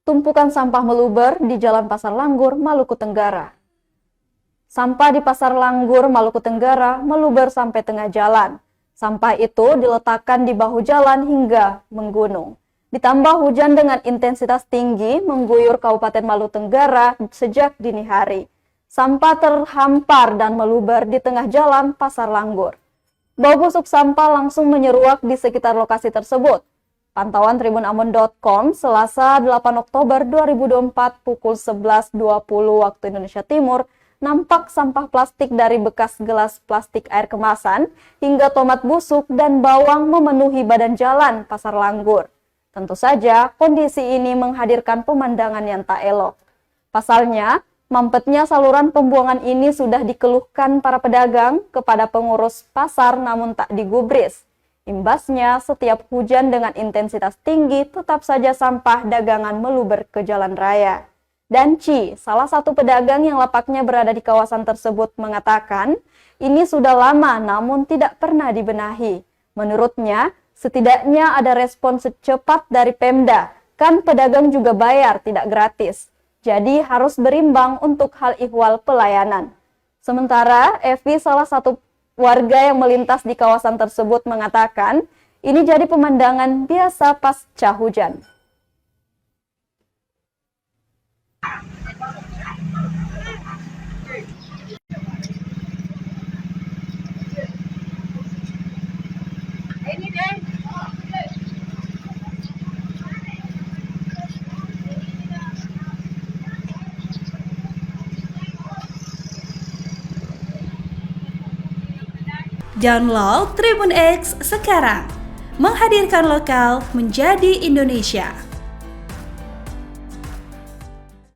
Tumpukan sampah meluber di Jalan Pasar Langgur, Maluku Tenggara. Sampah di Pasar Langgur, Maluku Tenggara meluber sampai tengah jalan. Sampah itu diletakkan di bahu jalan hingga menggunung. Ditambah hujan dengan intensitas tinggi mengguyur Kabupaten Maluku Tenggara sejak dini hari. Sampah terhampar dan meluber di tengah jalan Pasar Langgur. Bau busuk sampah langsung menyeruak di sekitar lokasi tersebut. Pantauan tribunambon.com Selasa 8 Oktober 2024 pukul 11.20 waktu Indonesia Timur, nampak sampah plastik dari bekas gelas plastik air kemasan hingga tomat busuk dan bawang memenuhi badan jalan Pasar Langgur. Tentu saja, kondisi ini menghadirkan pemandangan yang tak elok. Pasalnya, mampetnya saluran pembuangan ini sudah dikeluhkan para pedagang kepada pengurus pasar namun tak digubris. Imbasnya, setiap hujan dengan intensitas tinggi, tetap saja sampah dagangan meluber ke jalan raya. Danci, salah satu pedagang yang lapaknya berada di kawasan tersebut, mengatakan, ini sudah lama namun tidak pernah dibenahi. Menurutnya, setidaknya ada respon secepat dari Pemda, kan pedagang juga bayar, tidak gratis. Jadi harus berimbang untuk hal ihwal pelayanan. Sementara, Evi, salah satu warga yang melintas di kawasan tersebut, mengatakan ini jadi pemandangan biasa pasca hujan. Download Tribun X sekarang, menghadirkan lokal menjadi Indonesia.